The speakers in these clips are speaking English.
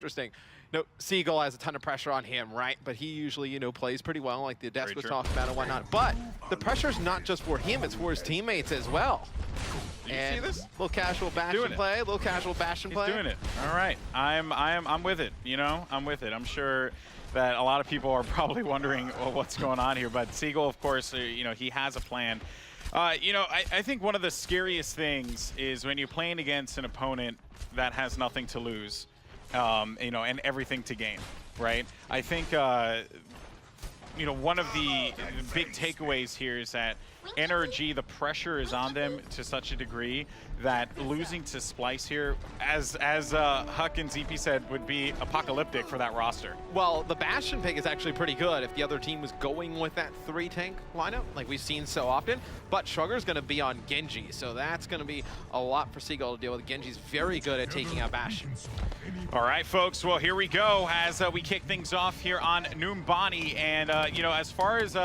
interesting. No, Seagull has a ton of pressure on him, right? But he usually, plays pretty well, like the Desk was talking about and whatnot. But the pressure's not just for him, it's for his teammates as well. You see this? Little casual Bastion play, little casual Bastion play. He's doing it. All right. I'm with it, I'm with it. I'm sure that a lot of people are probably wondering what's going on here, but Seagull, of course, he has a plan. I think one of the scariest things is when you're playing against an opponent that has nothing to lose, and everything to gain, right? I think, one of the big takeaways here is that NRG, the pressure is on them to such a degree that losing to Splyce here, as Huck and ZP said, would be apocalyptic for that roster. Well, the Bastion pick is actually pretty good if the other team was going with that 3-tank lineup, like we've seen so often. But Sugar's going to be on Genji, so that's going to be a lot for Seagull to deal with. Genji's very good at taking out Bastion. All right, folks. Well, here we go as we kick things off here on Numbani. And, as far as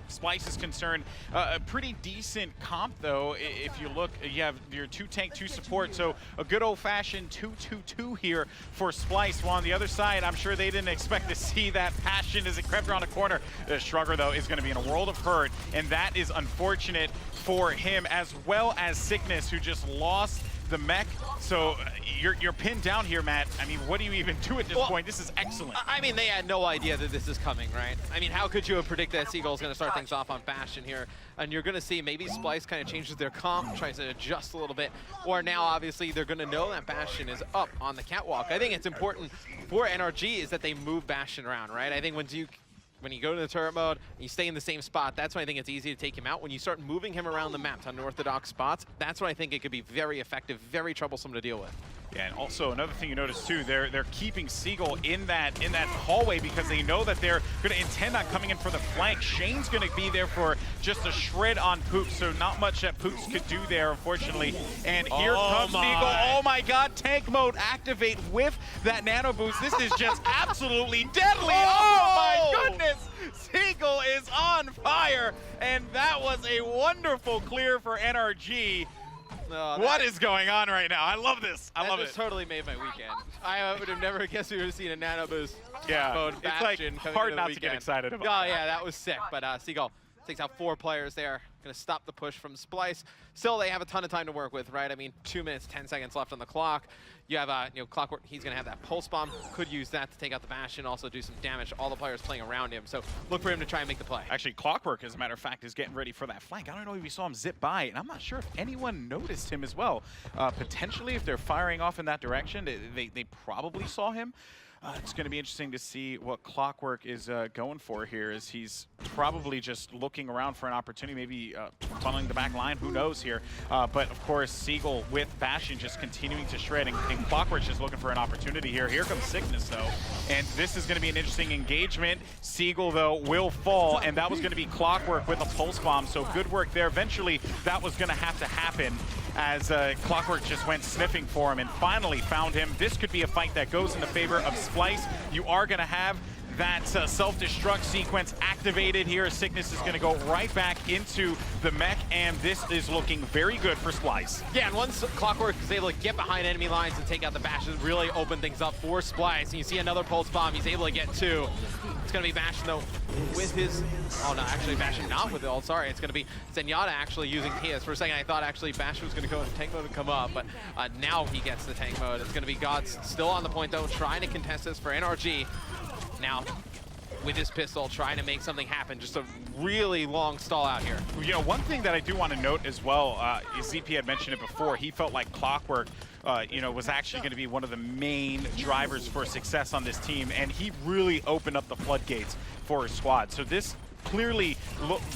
Splyce is concerned, a pretty decent comp, though. If you look, you have your 2-tank, 2 support, so a good old-fashioned 2-2-2 here for Splyce. While on the other side, I'm sure they didn't expect to see that passion as it crept around a corner. Shrugger, though, is going to be in a world of hurt, and that is unfortunate for him, as well as Sickness, who just lost the mech. So you're pinned down here, Matt. I mean, what do you even do at this point? This is excellent. I mean, they had no idea that this is coming, right? I mean, how could you have predicted that Seagull's going to start things off on Bastion here? And you're going to see maybe Splyce kind of changes their comp, tries to adjust a little bit. Or now, obviously, they're going to know that Bastion is up on the catwalk. I think it's important for NRG is that they move Bastion around, right? I think when you go to the turret mode, and you stay in the same spot, that's when I think it's easy to take him out. When you start moving him around the map to unorthodox spots, that's when I think it could be very effective, very troublesome to deal with. Yeah, and also another thing you notice too, they're keeping Seagull in that hallway because they know that they're going to intend on coming in for the flank. Shane's going to be there for just a shred on Poops, so not much that Poops could do there, unfortunately. And here comes Seagull. Oh my God, tank mode activate with that nano boost. This is just absolutely deadly. Oh my goodness! Seagull is on fire, and that was a wonderful clear for NRG. What is going on right now? I love this. I love it. That just totally made my weekend. I would have never guessed we would have seen a nano boost mode it's Bastion like hard not to get excited about. Oh yeah, that was sick. But Seagull takes out 4 players there. Going to stop the push from Splyce. Still, they have a ton of time to work with, right? I mean, 2 minutes, 10 seconds left on the clock. You have, Clockwork. He's going to have that pulse bomb. Could use that to take out the Bastion, also do some damage to all the players playing around him. So look for him to try and make the play. Actually, Clockwork, as a matter of fact, is getting ready for that flank. I don't know if we saw him zip by, and I'm not sure if anyone noticed him as well. Potentially, if they're firing off in that direction, they probably saw him. It's going to be interesting to see what Clockwork is going for here, as he's probably just looking around for an opportunity, maybe funneling the back line, who knows here. But of course, Seagull with Bastion just continuing to shred, and Clockwork's just looking for an opportunity here. Here comes Sickness, though, and this is going to be an interesting engagement. Seagull, though, will fall, and that was going to be Clockwork with a pulse bomb, so good work there. Eventually, that was going to have to happen, as Clockwork just went sniffing for him and finally found him. This could be a fight that goes in the favor of Splyce. You are going to have that self-destruct sequence activated here. Sickness is going to go right back into the mech, and this is looking very good for Splyce. Yeah, and once Clockwork is able to get behind enemy lines and take out the Bastion, really open things up for Splyce. And you see another pulse bomb. He's able to get 2. It's going to be Bastion, though, with his... Oh, no, actually, Bastion not with it. Oh, sorry. It's going to be Zenyatta actually using Tias. For a second, I thought actually Bastion was going to go into tank mode and come up, but now he gets the tank mode. It's going to be Gods still on the point, though, trying to contest this for NRG. Now, with his pistol, trying to make something happen. Just a really long stall out here. One thing that I do want to note as well, ZP had mentioned it before, he felt like Clockwork was actually going to be one of the main drivers for success on this team, and he really opened up the floodgates for his squad. So this clearly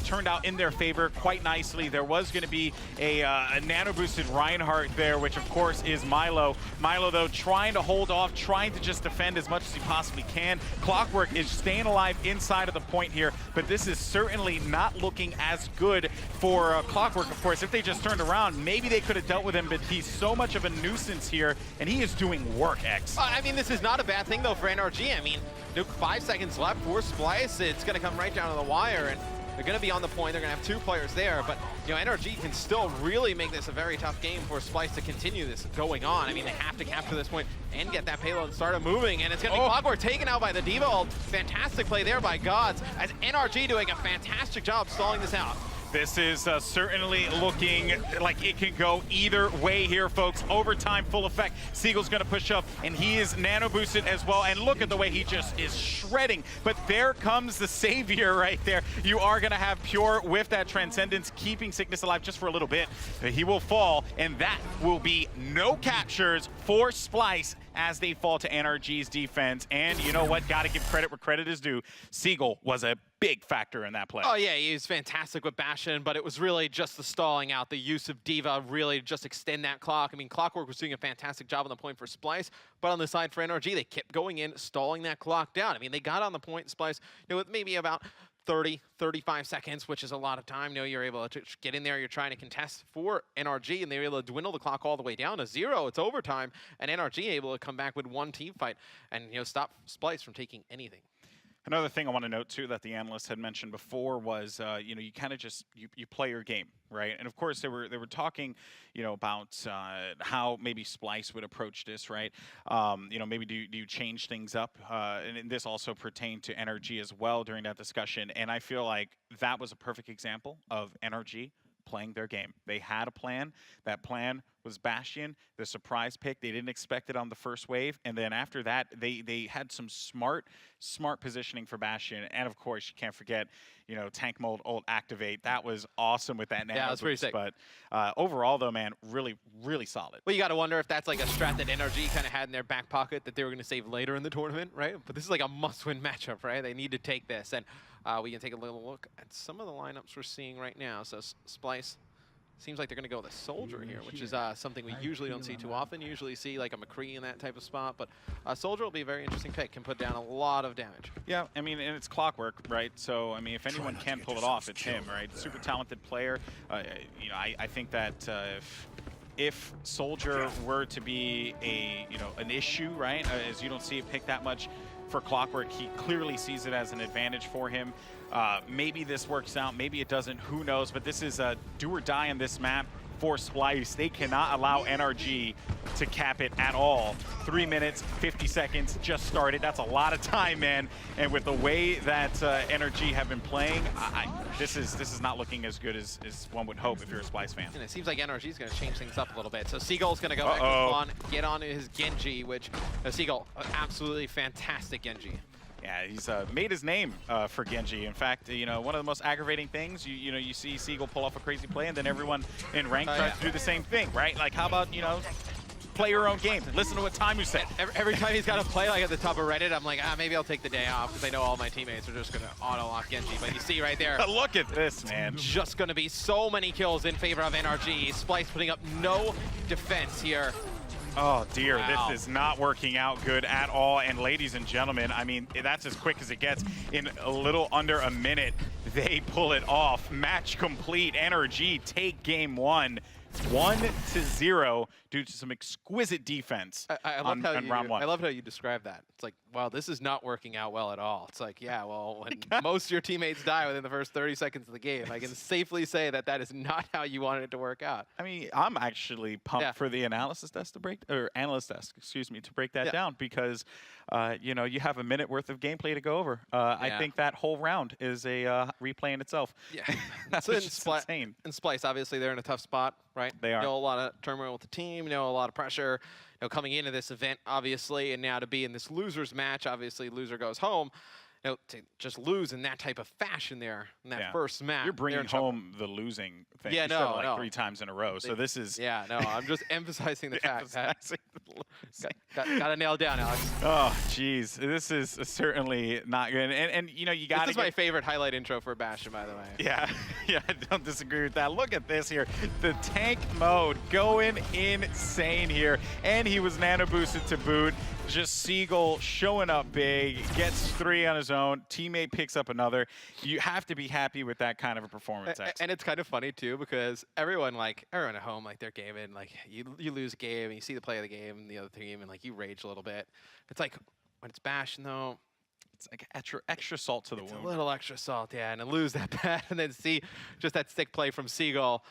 turned out in their favor quite nicely. There was going to be a nano-boosted Reinhardt there, which of course is Milo. Milo, though, trying to hold off, trying to just defend as much as he possibly can. Clockwork is staying alive inside of the point here, but this is certainly not looking as good for Clockwork, of course. If they just turned around, maybe they could have dealt with him, but he's so much of a nuisance here, and he is doing work, X. I mean, this is not a bad thing, though, for NRG. I mean, 5 seconds left for Splyce. It's going to come right down to the wire, and They're going to be on the point. They're going to have 2 players there, but you know, NRG can still really make this a very tough game for Splyce to continue this going on. I mean, they have to capture this point and get that payload and start it moving, and it's going to be Clockwork taken out by the Diva ult. Fantastic play there by Gods, as NRG doing a fantastic job stalling this out. This is certainly looking like it can go either way here, folks. Overtime, full effect. Seagull's going to push up, and he is nano boosted as well. And look at the way he just is shredding. But there comes the savior right there. You are going to have Pure with that Transcendence, keeping Sickness alive just for a little bit. He will fall, and that will be no captures for Splyce as they fall to NRG's defense. And you know what? Got to give credit where credit is due. Seagull was a big factor in that play. Oh yeah, he was fantastic with Bastion, but it was really just the stalling out, the use of Diva really just extend that clock. I mean, Clockwork was doing a fantastic job on the point for Splyce, but on the side for NRG, they kept going in, stalling that clock down. I mean, they got on the point, Splyce, you know, with maybe about 30, 35 seconds, which is a lot of time. You know, you're able to get in there, you're trying to contest for NRG, and they were able to dwindle the clock all the way down to 0. It's overtime, and NRG able to come back with 1 team fight and, you know, stop Splyce from taking anything. Another thing I want to note, too, that the analyst had mentioned before was, you know, you kind of just, you play your game, right? And, of course, they were talking, you know, about how maybe Splyce would approach this, right? You know, maybe do you change things up? And this also pertained to NRG as well during that discussion. And I feel like that was a perfect example of NRG playing their game. They had a plan. That plan was Bastion, the surprise pick. They didn't expect it on the first wave. And then after that, they had some smart positioning for Bastion. And of course, you can't forget, you know, tank mode ult activate. That was awesome with that nano. Yeah, that's pretty sick. But overall, though, man, really, really solid. Well, you got to wonder if that's like a strat that NRG kind of had in their back pocket that they were going to save later in the tournament, right? But this is like a must-win matchup, right? They need to take this. And we can take a little look at some of the lineups we're seeing right now. So Splyce seems like they're going to go with a Soldier here, which is something we usually don't see too often. You usually see like a McCree in that type of spot, but Soldier will be a very interesting pick. Can put down a lot of damage. Yeah, I mean, and it's Clockwork, right? So, I mean, if anyone can pull it off, it's him, right? Super talented player. You know, I think that if Soldier were to be an issue, right, as you don't see it pick that much for Clockwork, he clearly sees it as an advantage for him. Maybe this works out, maybe it doesn't, who knows, but this is a do or die on this map for Splyce. They cannot allow NRG to cap it at all. 3 minutes, 50 seconds just started. That's a lot of time, man. And with the way that NRG have been playing, this is not looking as good as one would hope if you're a Splyce fan. And it seems like NRG is going to change things up a little bit. So Seagull's going to go back to on, get on his Genji, which Seagull, absolutely fantastic Genji. Yeah, he's made his name for Genji. In fact, you know, one of the most aggravating things, you know, you see Seagull pull off a crazy play, and then everyone in rank tries to do the same thing, right? Like, how about, you know, play your own game? Listen to what Tamu said. Every time he's got to play, like at the top of Reddit, I'm like, maybe I'll take the day off because I know all my teammates are just going to auto-lock Genji. But you see right there. Look at this, man. Just going to be so many kills in favor of NRG. Splyce putting up no defense here. Oh dear, wow. This is not working out good at all. And ladies and gentlemen, I mean, that's as quick as it gets. In a little under a minute, they pull it off. Match complete. NRG take game 1. 1-0 due to some exquisite defense on round 1. I love how you describe that. It's like, wow, this is not working out well at all. It's like, yeah, well, when most of your teammates die within the first 30 seconds of the game, I can safely say that that is not how you wanted it to work out. I mean, I'm actually pumped for the analyst desk to break that down because, you know, you have a minute worth of gameplay to go over. I think that whole round is a replay in itself. Yeah, that's insane. And Splyce, obviously, they're in a tough spot, right? They are. You know, a lot of turmoil with the team, you know, a lot of pressure, you know, coming into this event, obviously, and now to be in this losers match, obviously, loser goes home. You know, to just lose in that type of fashion there in that first match. You're bringing home the losing thing. Yeah, you said it like 3 times in a row. So this is... Yeah, no, I'm just emphasizing the fact that... Got to nail it down, Alex. Oh, jeez. This is certainly not good. And you know, you got to... This is my favorite highlight intro for Bastion, by the way. Yeah, yeah, I don't disagree with that. Look at this here. The tank mode going insane here. And he was nano boosted to boot. Just Seagull showing up big, gets 3 on his own, teammate picks up another. You have to be happy with that kind of a performance. And it's kind of funny too, because everyone at home, like they're gaming, like you lose a game and you see the play of the game and the other team and like you rage a little bit. It's like when it's Bastion though, it's like extra salt to the It's wound. a little extra salt, yeah, and to lose that bad and then see just that stick play from Seagull,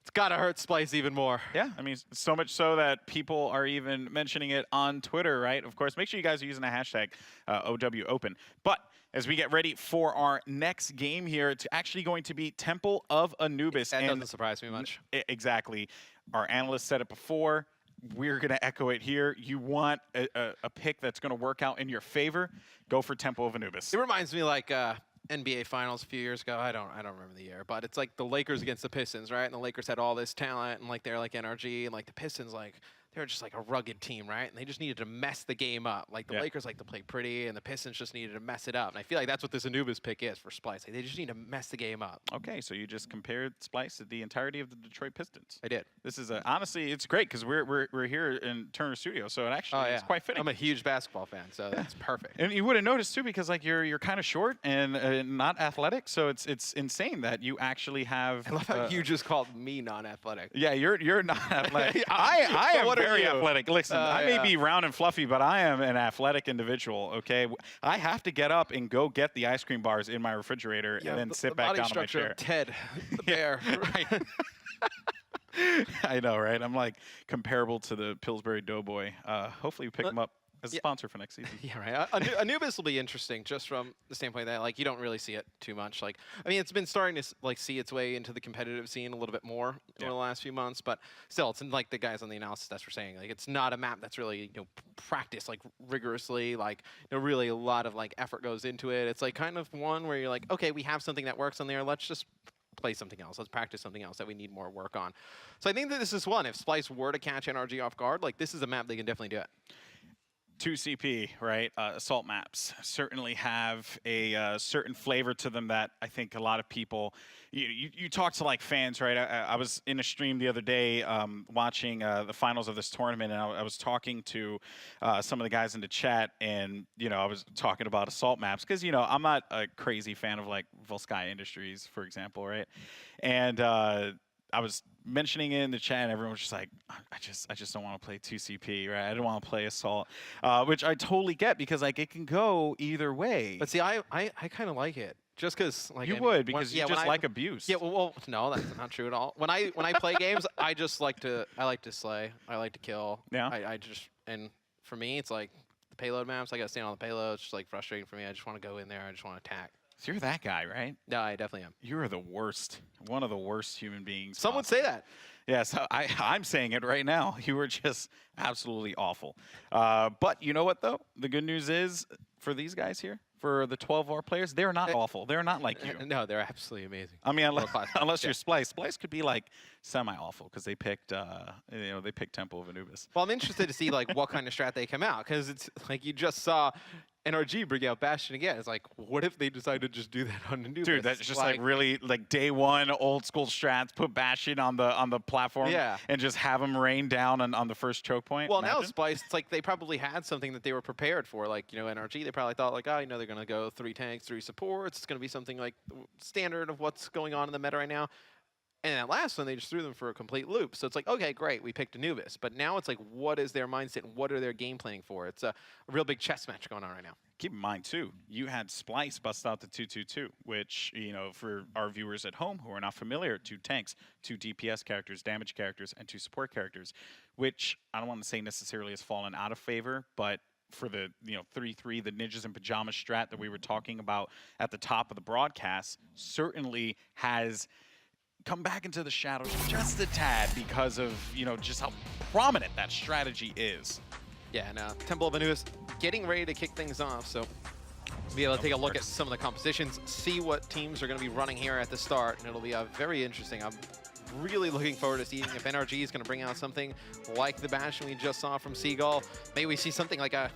it's got to hurt Splyce even more. Yeah, I mean, so much so that people are even mentioning it on Twitter, right? Of course, make sure you guys are using the hashtag OW Open. But as we get ready for our next game here, it's actually going to be Temple of Anubis. That doesn't surprise me much. Exactly. Our analyst said it before. We're going to echo it here. You want a pick that's going to work out in your favor, go for Temple of Anubis. It reminds me like NBA Finals a few years ago. I don't remember the year, but it's like the Lakers against the Pistons, right? And the Lakers had all this talent, and like they're like NRG, and like the Pistons, like they were just like a rugged team, right? And they just needed to mess the game up. Like the Lakers like to play pretty, and the Pistons just needed to mess it up. And I feel like that's what this Anubis pick is for Splyce. Like, they just need to mess the game up. Okay, so you just compared Splyce to the entirety of the Detroit Pistons. I did. This is honestly, it's great because we're here in Turner Studio, so it actually is quite fitting. I'm a huge basketball fan, so that's perfect. And you would have noticed too, because like you're kind of short and not athletic, so it's insane that you actually have. I love how you just called me non-athletic. Yeah, you're not athletic. I am very athletic. Listen, I may be round and fluffy, but I am an athletic individual. Okay, I have to get up and go get the ice cream bars in my refrigerator and then sit back down on my chair. Of Ted, the bear. Right. I know, right? I'm like comparable to the Pillsbury Doughboy. Hopefully, we pick him up as a sponsor for next season. Yeah, right. Anubis will be interesting just from the standpoint that like you don't really see it too much. Like, I mean, it's been starting to like see its way into the competitive scene a little bit more over the last few months, but still, it's like the guys on the analysis that's were saying. Like, it's not a map that's really practiced like rigorously. Like, really a lot of like effort goes into it. It's like kind of one where you're like, okay, we have something that works on there. Let's just play something else. Let's practice something else that we need more work on. So I think that this is one. If Splyce were to catch NRG off guard, like this is a map they can definitely do it. 2CP, right? Assault maps certainly have a certain flavor to them that I think a lot of people, you talk to like fans, right? I was in a stream the other day watching the finals of this tournament, and I was talking to some of the guys in the chat, and I was talking about assault maps because I'm not a crazy fan of like Volsky Industries, for example, right? And I was mentioning it in the chat, and everyone was just like, I just don't want to play 2CP, right? I don't want to play Assault, which I totally get because like it can go either way. But see, I kind of like it just because like you would because you just like abuse. Yeah, well, no, that's not true at all. When I play games, I like to slay, I like to kill. Yeah. I just and for me, it's like the payload maps. I got to stand on the payload. It's just like frustrating for me. I just want to go in there. I just want to attack. So you're that guy, right? No, I definitely am. You're the worst. One of the worst human beings. Some would say that. Yeah, so I'm saying it right now. You were just absolutely awful. But you know what, though? The good news is, for these guys here, for the 12-hour players, they're not awful. They're not like you. No, they're absolutely amazing. I mean, unless you're Splyce. Splyce could be, like, semi-awful because they picked, they picked Temple of Anubis. Well, I'm interested to see, like, what kind of strat they come out because it's like you just saw NRG bring out Bastion again. It's like, what if they decide to just do that on Anubis? Dude, that's just like really like day one old school strats. Put Bastion on the platform, and just have him rain down on the first choke point. Well, now Splyce, it's like they probably had something that they were prepared for. Like NRG, they probably thought like, they're gonna go 3 tanks, 3 supports. It's gonna be something like standard of what's going on in the meta right now. And that last one, they just threw them for a complete loop. So it's like, okay, great, we picked Anubis. But now it's like, what is their mindset? And what are their game planning for? It's a real big chess match going on right now. Keep in mind, too, you had Splyce bust out the 2-2-2, which, for our viewers at home who are not familiar, 2 tanks, 2 DPS characters, damage characters, and 2 support characters, which I don't want to say necessarily has fallen out of favor, but for the 3-3, the ninjas and pajamas strat that we were talking about at the top of the broadcast, certainly has come back into the shadows just a tad because of, just how prominent that strategy is. Yeah, and Temple of Anubis getting ready to kick things off, so we'll be able to take a look at some of the compositions, see what teams are going to be running here at the start, and it'll be very interesting. I'm really looking forward to seeing if NRG is going to bring out something like the Bastion we just saw from Seagull. Maybe we see something like a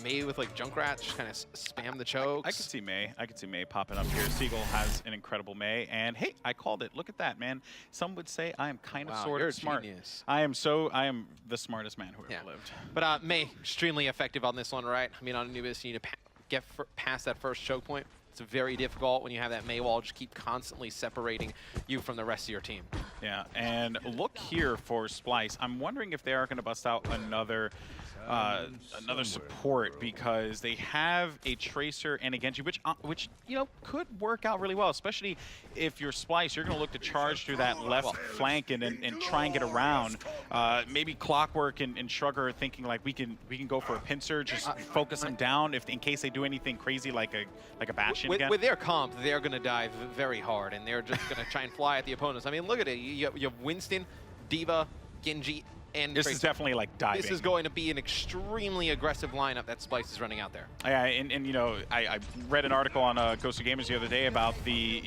May with like Junkrat, just kind of spam the chokes. I could see May. I could see May popping up here. Seagull has an incredible May, and hey, I called it. Look at that, man. Some would say I am kind of sort of smart. Genius. I am the smartest man who ever lived. But May extremely effective on this one, right? I mean, on Anubis, you need to get past that first choke point. It's very difficult when you have that May wall just keep constantly separating you from the rest of your team. Yeah, and look here for Splyce. I'm wondering if they are going to bust out another another support, because they have a Tracer and a Genji, which you know, could work out really well, especially if you're Splyce. You're going to look to charge through that left flank and try and get around. Maybe Clockwork and Shrugger are thinking like we can go for a pincer, just focus them down in case they do anything crazy like a Bastion again. With their comp, they're going to dive very hard, and they're just going to try and fly at the opponents. I mean, look at it. You have Winston, D.Va, Genji, and this Tracer. is definitely like diving. This is going to be an extremely aggressive lineup that Splyce is running out there. Yeah, and you know, I read an article on Ghost of Gamers the other day about the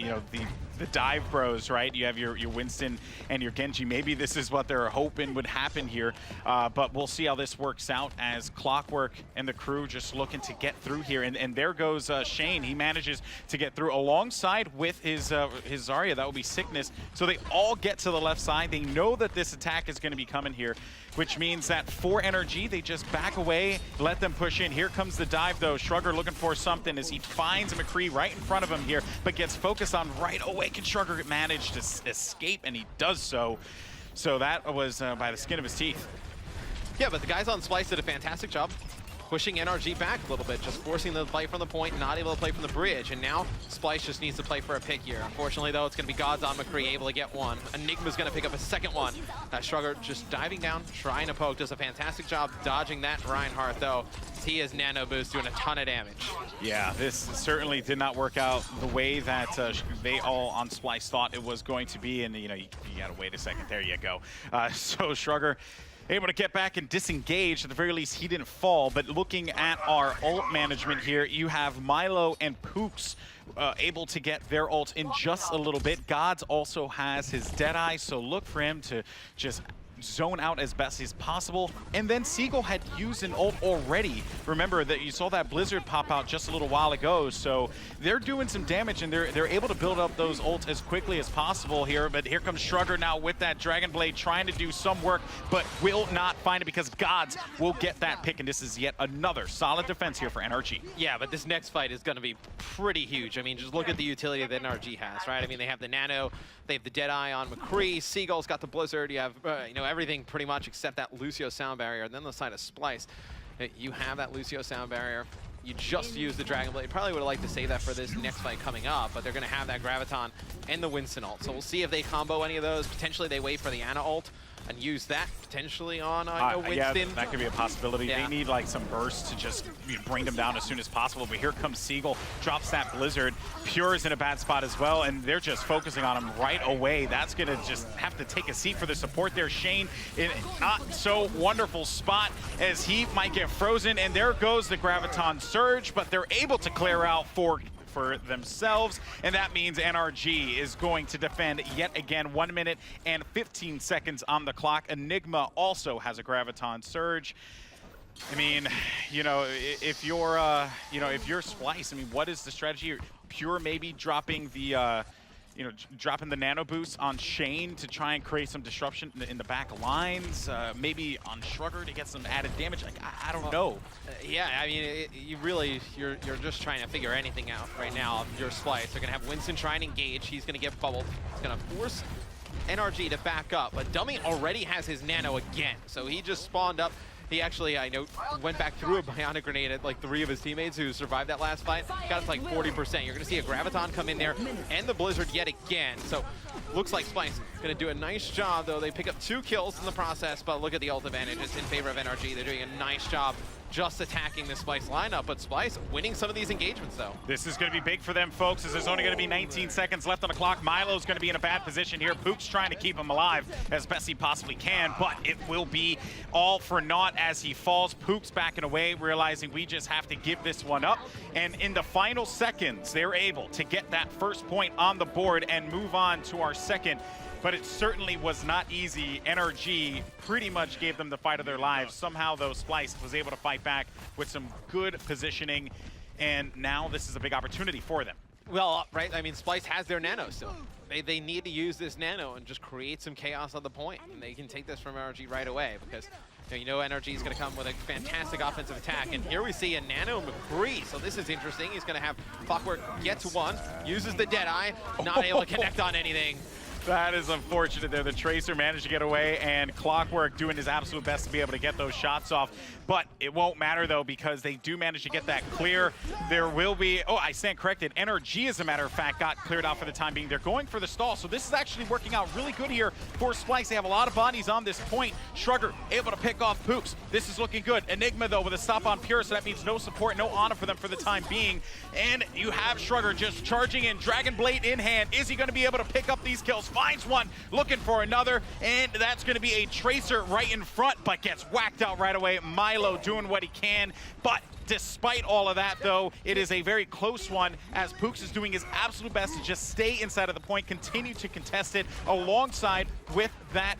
dive bros, right? You have your Winston and your Genji. Maybe this is what they're hoping would happen here, but we'll see how this works out as Clockwork and the crew just looking to get through here. And there goes Shane. He manages to get through alongside with his Zarya. That will be Sickness. So they all get to the left side. They know that this attack is going to be coming here, which means that for NRG, they just back away, let them push in. Here comes the dive, though. Shrugger looking for something as he finds McCree right in front of him here, but gets focused on right away. Can Shrugger manage to escape? And he does so. So that was by the skin of his teeth. Yeah, but the guys on Splyce did a fantastic job pushing NRG back a little bit, just forcing them to play from the point, not able to play from the bridge. And now Splyce just needs to play for a pick here. Unfortunately, though, it's going to be Gods on McCree, able to get one. Enigma's going to pick up a second one. Shrugger just diving down, trying to poke, does a fantastic job dodging that Reinhardt, though. He is nano boost, doing a ton of damage. Yeah, this certainly did not work out the way that they all on Splyce thought it was going to be. And, you know, you got to wait a second. There you go. So Shrugger able to get back and disengage. At the very least, he didn't fall. But looking at our ult management here, you have Milo and Pooks able to get their ult in just a little bit. Gods also has his Deadeye, so look for him to just zone out as best as possible. And then Seagull had used an ult already. Remember that you saw that Blizzard pop out just a little while ago, so they're doing some damage, and they're able to build up those ults as quickly as possible here. But here comes Shrugger now with that Dragon Blade, trying to do some work, but will not find it because Gods will get that pick, and this is yet another solid defense here for NRG. Yeah, but this next fight is going to be pretty huge. I mean, just look at the utility that NRG has, right? I mean, they have the Nano, they have the Deadeye on McCree, Seagull's got the Blizzard, you have, you know, everything pretty much except that Lucio sound barrier. And then the side of Splyce, you have that Lucio sound barrier. You just used the Dragon Blade. Probably would have liked to save that for this next fight coming up, but they're going to have that Graviton and the Winston ult. So we'll see if they combo any of those. Potentially they wait for the Ana ult and use that potentially on Winston. Yeah, that could be a possibility. Yeah. They need like some bursts to just bring them down as soon as possible. But here comes Seagull, drops that Blizzard. Pure is in a bad spot as well, and they're just focusing on him right away. That's going to just have to take a seat for the support there. Shane in not so wonderful spot as he might get frozen, and there goes the Graviton Surge, but they're able to clear out for themselves, and that means NRG is going to defend yet again. 1 minute and 15 seconds on the clock. Enigma also has a Graviton Surge. I mean, you know, if you're Splyce, I mean, what is the strategy? Pure maybe dropping the dropping the nano boost on Shane to try and create some disruption in the back lines. Maybe on Shrugger to get some added damage. Like, I don't know. Yeah, I mean, you're just trying to figure anything out right now. Your Splyce, they're gonna have Winston try and engage. He's gonna get bubbled. He's gonna force NRG to back up, but Dummy already has his nano again, so he just spawned up. He actually, I know, went back through a bionic grenade at like 3 of his teammates who survived that last fight. Got it to like 40%. You're going to see a Graviton come in there and the Blizzard yet again. So looks like Splyce going to do a nice job, though. They pick up 2 kills in the process, but look at the ult advantage. It's in favor of NRG. They're doing a nice job just attacking the Splyce lineup, but Splyce winning some of these engagements, though. This is going to be big for them, folks, as there's only going to be 19 seconds left on the clock. Milo's going to be in a bad position here. Pook's trying to keep him alive as best he possibly can, but it will be all for naught as he falls. Pook's backing away, realizing we just have to give this one up. And in the final seconds, they're able to get that first point on the board and move on to our second. But it certainly was not easy. NRG pretty much gave them the fight of their lives. Somehow, though, Splyce was able to fight back with some good positioning, and now this is a big opportunity for them. Well, right, I mean, Splyce has their nano still. They need to use this nano and just create some chaos on the point, and they can take this from NRG right away because you know NRG is going to come with a fantastic offensive attack, and here we see a nano McCree, so this is interesting. He's going to have Clockwork get to one, uses the Deadeye, not able to connect on anything. That is unfortunate there. The Tracer managed to get away, and Clockwork doing his absolute best to be able to get those shots off. But it won't matter, though, because they do manage to get that clear. There will be... Oh, I stand corrected. NRG, as a matter of fact, got cleared out for the time being. They're going for the stall, so this is actually working out really good here for Splyce. They have a lot of bodies on this point. Shrugger able to pick off Poops. This is looking good. Enigma, though, with a stop on Pure, so that means no support, no honor for them for the time being. And you have Shrugger just charging in, Dragon Blade in hand. Is he going to be able to pick up these kills? Finds one, looking for another, and that's going to be a Tracer right in front, but gets whacked out right away. Milo doing what he can, but despite all of that, though, it is a very close one as Pooks is doing his absolute best to just stay inside of the point, continue to contest it alongside with that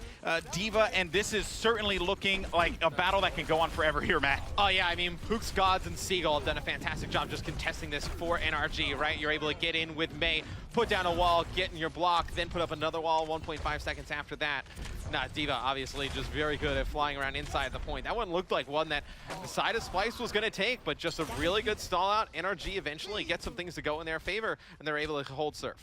D.Va, and this is certainly looking like a battle that can go on forever here, Matt. Oh yeah, I mean, Pooks, Gods, and Seagull have done a fantastic job just contesting this for NRG, right? You're able to get in with Mei, put down a wall, get in your block, then put up another wall 1.5 seconds after that. D.Va obviously just very good at flying around inside the point. That one looked like one that the side of Splyce was going to take, but just a really good stall out. NRG eventually gets some things to go in their favor, and they're able to hold serve.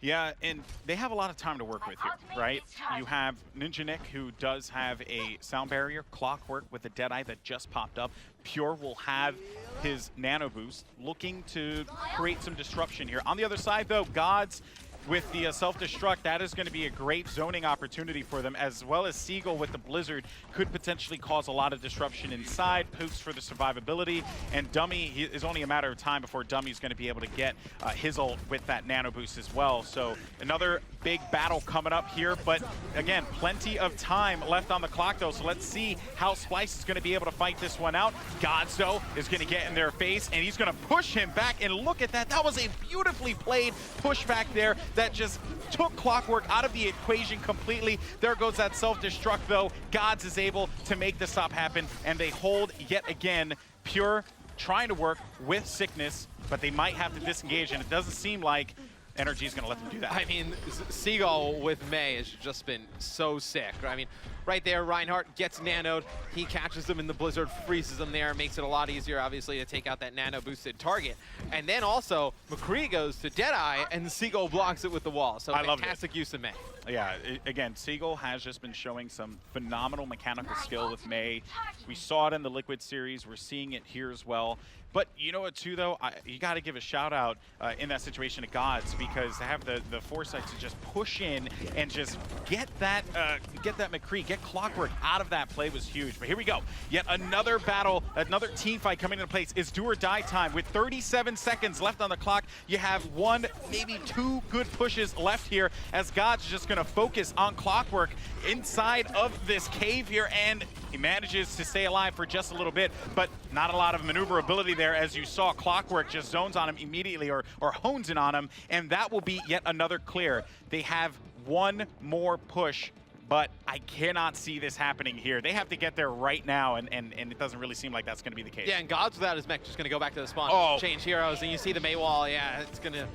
Yeah, and they have a lot of time to work with here, right? You have Ninja Nick, who does have a sound barrier, Clockwork with a Deadeye that just popped up. Pure will have his nano boost, looking to create some disruption here. On the other side, though, Gods with the self-destruct, that is going to be a great zoning opportunity for them, as well as Seagull with the Blizzard could potentially cause a lot of disruption inside. Pooks for the survivability, and Dummy is only a matter of time before Dummy's going to be able to get his ult with that nano boost as well. So another big battle coming up here, but again, plenty of time left on the clock, though, so let's see how Splyce is going to be able to fight this one out. Gods, though, is going to get in their face, and he's going to push him back, and look at that. That was a beautifully played pushback there that just took Clockwork out of the equation completely. There goes that self-destruct, though. Gods is able to make the stop happen, and they hold yet again. Pure trying to work with Sickness, but they might have to disengage, and it doesn't seem like NRG is going to let them do that. I mean, Seagull with Mei has just been so sick. I mean, right there, Reinhardt gets nanoed. He catches him in the Blizzard, freezes him there, makes it a lot easier, obviously, to take out that nano-boosted target. And then also, McCree goes to Deadeye, and Seagull blocks it with the wall. So fantastic use of Mei. Yeah, again, Seagull has just been showing some phenomenal mechanical skill with Mei. We saw it in the Liquid series. We're seeing it here as well. But you know what, too, though? You got to give a shout-out in that situation to Gods, because to have the foresight to just push in and just get that McCree, get Clockwork out of that play was huge. But here we go. Yet another battle, another team fight coming into place. It's do or die time. With 37 seconds left on the clock, you have one, maybe two good pushes left here, as Gods is just going to focus on Clockwork inside of this cave here, and he manages to stay alive for just a little bit, but not a lot of maneuverability there, as you saw. Clockwork just zones on him immediately, or hones in on him, and that will be yet another clear. They have one more push, but I cannot see this happening here. They have to get there right now, and it doesn't really seem like that's going to be the case. Yeah, and Gods without his mech just going to go back to the spawn, change heroes, and you see the Mei wall. Yeah, it's going to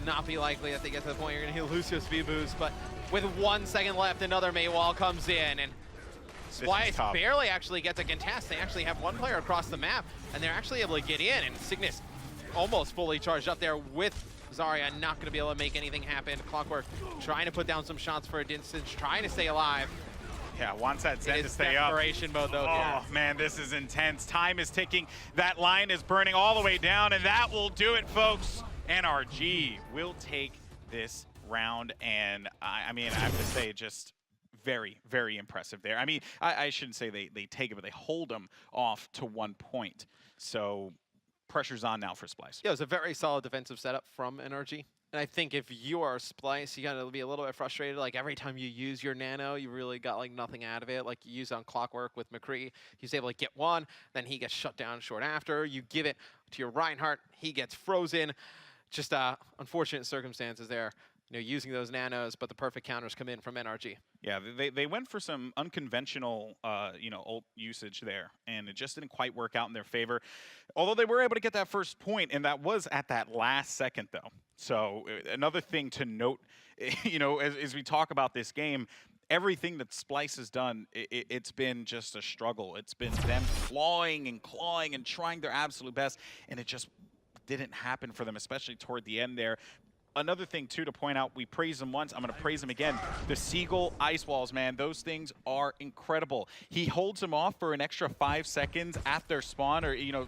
not be likely that they get to the point you're going to lose your speed boost, but with 1 second left, another Mei wall comes in, and Splyce barely actually gets a contest. They actually have one player across the map, and they're actually able to get in, and Cygnus almost fully charged up there with Zarya, not going to be able to make anything happen. Clockwork trying to put down some shots for a distance, trying to stay alive. Yeah, wants that Zen to stay up. Desperation mode, though. Oh, man, this is intense. Time is ticking. That line is burning all the way down, and that will do it, folks. NRG will take this round, and I mean, I have to say, just very, very impressive there. I mean, I shouldn't say they take it, but they hold them off to 1 point. So pressure's on now for Splyce. Yeah, it was a very solid defensive setup from NRG. And I think if you are Splyce, you gotta be a little bit frustrated. Like every time you use your nano, you really got like nothing out of it. Like you use on Clockwork with McCree, he's able to get one, then he gets shut down short after. You give it to your Reinhardt, he gets frozen. Just unfortunate circumstances there. You know, using those nanos, but the perfect counters come in from NRG. Yeah, they went for some unconventional, ult usage there, and it just didn't quite work out in their favor. Although they were able to get that first point, and that was at that last second, though. So another thing to note, you know, as we talk about this game, everything that Splyce has done, it's been just a struggle. It's been them clawing and trying their absolute best, and it just didn't happen for them, especially toward the end there. another thing, too, to point out, we praised him once. I'm going to praise him again. The Seagull ice walls, man, those things are incredible. He holds them off for an extra 5 seconds at their spawn, or, you know,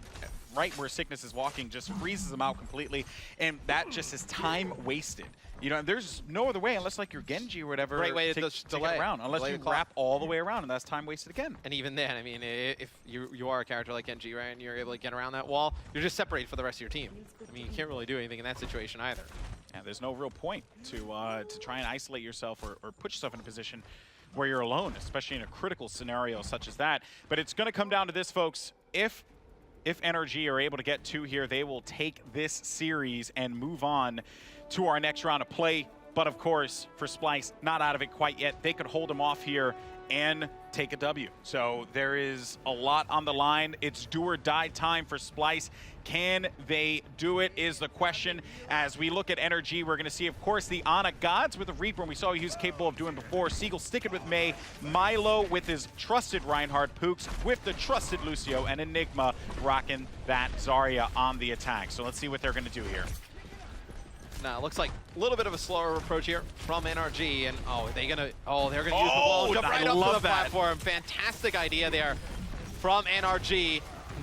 right where Sickness is walking, just freezes them out completely, and that just is time wasted. You know, there's no other way unless, like, you're Genji or whatever, Great way to delay get around. Unless you wrap all the way around, and that's time wasted again. And even then, I mean, if you are a character like Genji, right, and you're able to get around that wall, you're just separated for the rest of your team. I mean, you can't really do anything in that situation either. Yeah, there's no real point to try and isolate yourself or put yourself in a position where you're alone, especially in a critical scenario such as that. But it's going to come down to this, folks. If NRG are able to get 2 here, they will take this series and move on to our next round of play. But of course, for Splyce, not out of it quite yet. They could hold them off here and take a W. So there is a lot on the line. It's do or die time for Splyce. Can they do it is the question. As we look at NRG, we're going to see, of course, the Ana Gods with the Reaper. We saw he was capable of doing before. Seagull sticking with Mei. Milo with his trusted Reinhardt. Pooks with the trusted Lucio. And Enigma rocking that Zarya on the attack. So let's see what they're going to do here. Now, it looks like a little bit of a slower approach here from NRG, and they're gonna use the wall, jump right up to the platform. Fantastic idea there from NRG.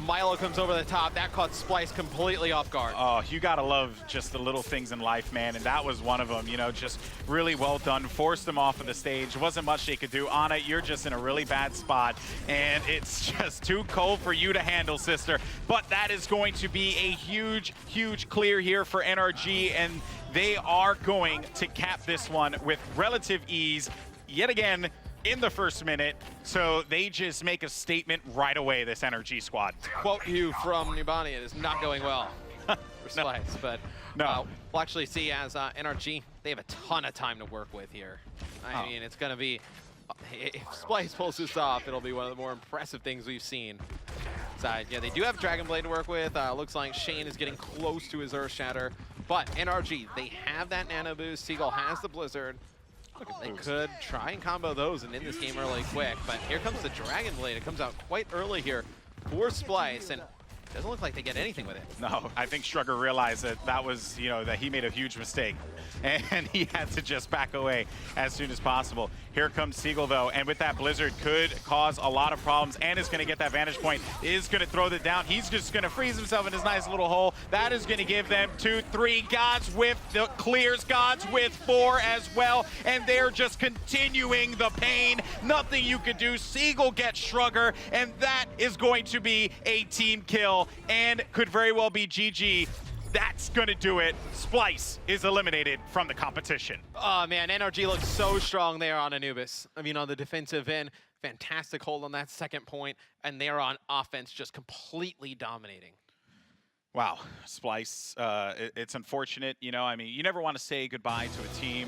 Milo comes over the top. That caught Splyce completely off guard. Oh, you gotta love just the little things in life, man, and that was one of them. You know, just really well done. Forced them off of the stage. Wasn't much they could do. Ana, you're just in a really bad spot, and it's just too cold for you to handle, sister. But that is going to be a huge, huge clear here for NRG, and they are going to cap this one with relative ease yet again in the first minute. So they just make a statement right away, this NRG squad. Quote you from Nubani, it is not going well for Splyce, but we'll actually see as NRG, they have a ton of time to work with here. I mean, it's going to be, if Splyce pulls this off, it'll be one of the more impressive things we've seen. Yeah, they do have Dragon Blade to work with. Looks like Shane is getting close to his Earth Shatter, but NRG, they have that Nano Boost. Seagull has the Blizzard. They could try and combo those and end this game really quick, but here comes the Dragon Blade. It comes out quite early here for Splyce, and it doesn't look like they get anything with it. No, I think Strugger realized that was, you know, that he made a huge mistake, and he had to just back away as soon as possible. Here comes Seagull, though, and with that Blizzard could cause a lot of problems, and is going to get that vantage point, is going to throw that down. He's just going to freeze himself in his nice little hole. That is going to give them 2, 3. Gods with the clears, Gods with 4 as well, and they're just continuing the pain. Nothing you could do. Seagull gets Strugger, and that is going to be a team kill, and could very well be GG. That's going to do it. Splyce is eliminated from the competition. Oh, man, NRG looks so strong there on Anubis. I mean, on the defensive end, fantastic hold on that second point, and they're on offense just completely dominating. Wow, Splyce, it's unfortunate. You know, I mean, you never want to say goodbye to a team